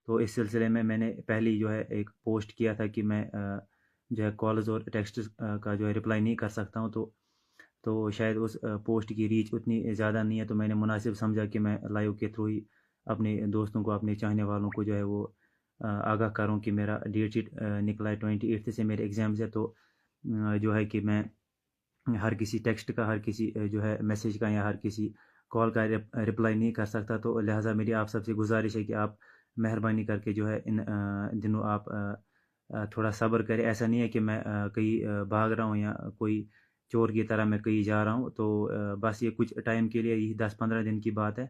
تو اس سلسلے میں نے پہلے جو ہے ایک پوسٹ کیا تھا کہ میں جو ہے کالز اور ٹیکسٹس کا جو ہے رپلائی نہیں کر سکتا ہوں، تو شاید اس پوسٹ کی ریچ اتنی زیادہ نہیں ہے، تو میں نے مناسب سمجھا کہ میں لائیو کے تھرو ہی اپنے دوستوں کو، اپنے چاہنے والوں کو جو ہے وہ آگاہ کروں کہ میرا ڈیٹ شیٹ نکلا ہے 28 سے میرے ایگزامز ہے، تو جو ہے کہ میں ہر کسی ٹیکسٹ کا، ہر کسی جو ہے میسیج کا یا ہر کسی کال کا رپلائی نہیں کر سکتا، تو لہٰذا میری آپ سب سے گزارش ہے کہ آپ مہربانی کر کے جو ہے ان دنوں آپ تھوڑا صبر کریں۔ ایسا نہیں ہے کہ میں کہیں بھاگ رہا ہوں یا کوئی چور کی طرح میں کہیں جا رہا ہوں، تو بس یہ کچھ ٹائم کے لیے، یہ 10-15 دن کی بات ہے،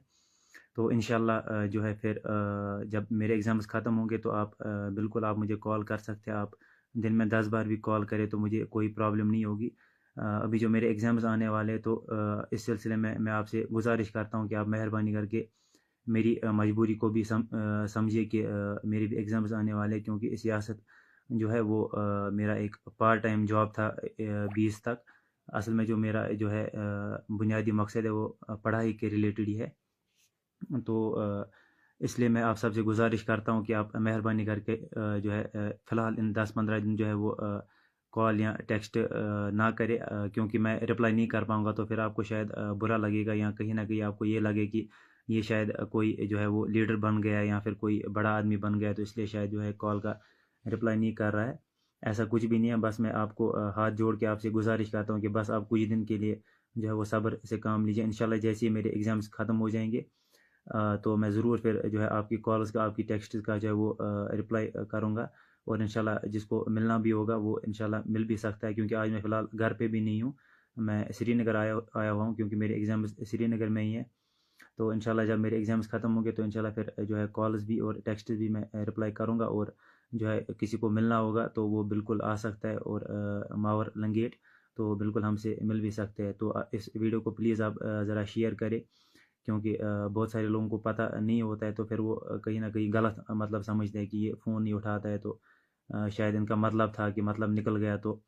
تو انشاءاللہ جو ہے پھر جب میرے ایگزامز ختم ہوں گے تو آپ بالکل آپ مجھے کال کر سکتے ہیں، آپ دن میں 10 بار بھی کال کریں تو مجھے کوئی پرابلم نہیں ہوگی۔ ابھی جو میرے ایگزامز آنے والے تو اس سلسلے میں آپ سے گزارش کرتا ہوں کہ آپ مہربانی کر کے میری مجبوری کو بھی سمجھیے کہ میرے بھی ایگزامز آنے والے، کیونکہ سیاست جو ہے وہ میرا ایک پارٹ ٹائم جاب تھا 20 تک۔ اصل میں جو میرا جو ہے بنیادی مقصد ہے وہ پڑھائی کے ریلیٹڈ ہی ہے، تو اس لیے میں آپ سب سے گزارش کرتا ہوں کہ آپ مہربانی کر کے جو ہے فی الحال ان 10-15 دن جو ہے وہ کال یا ٹیکسٹ نہ کرے، کیونکہ میں رپلائی نہیں کر پاؤں گا تو پھر آپ کو شاید برا لگے گا، یا کہیں نہ کہیں آپ کو یہ لگے کہ یہ شاید کوئی جو ہے وہ لیڈر بن گیا یا پھر کوئی بڑا آدمی بن گیا، تو اس لیے شاید جو ہے کال کا رپلائی نہیں کر رہا ہے۔ ایسا کچھ بھی نہیں ہے، بس میں آپ کو ہاتھ جوڑ کے آپ سے گزارش کرتا ہوں کہ بس آپ کچھ دن کے لیے جو ہے وہ صبر سے کام لیجیے۔ انشاءاللہ جیسے ہی میرے ایگزامز ختم ہو جائیں گے تو میں ضرور پھر جو ہے آپ کی کالز کا، آپ کی ٹیکسٹ کا جو ہے وہ رپلائی کروں گا، اور انشاءاللہ جس کو ملنا بھی ہوگا وہ انشاءاللہ مل بھی سکتا ہے، کیونکہ آج میں فی الحال گھر پہ بھی نہیں ہوں، میں سری نگر آیا ہوا ہوں، کیونکہ میرے ایگزامز سری نگر میں ہی ہیں۔ تو انشاءاللہ جب میرے ایگزامز ختم ہوں گے تو انشاءاللہ پھر جو ہے کالز بھی اور ٹیکسٹ بھی میں رپلائی کروں گا، اور جو ہے کسی کو ملنا ہوگا تو وہ بالکل آ سکتا ہے، اور ماور لنگیٹ تو بالکل ہم سے مل بھی سکتے ہیں۔ تو اس ویڈیو کو پلیز آپ ذرا شیئر کریں، کیونکہ بہت سارے لوگوں کو پتہ نہیں ہوتا ہے، تو پھر وہ کہیں نہ کہیں غلط مطلب سمجھتے ہیں کہ یہ فون نہیں اٹھاتا ہے، تو شاید ان کا مطلب تھا کہ مطلب نکل گیا تو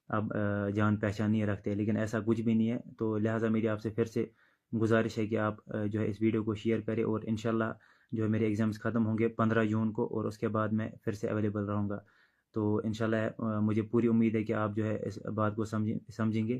اب جان پہچان نہیں رکھتے، لیکن ایسا کچھ بھی نہیں ہے۔ تو لہٰذا میری آپ سے پھر سے گزارش ہے کہ آپ جو ہے اس ویڈیو کو شیئر کریں، اور انشاءاللہ جو ہے میرے ایگزامز ختم ہوں گے 15 جون کو، اور اس کے بعد میں پھر سے اویلیبل رہوں گا۔ تو انشاءاللہ مجھے پوری امید ہے کہ آپ جو ہے اس بات کو سمجھیں گے،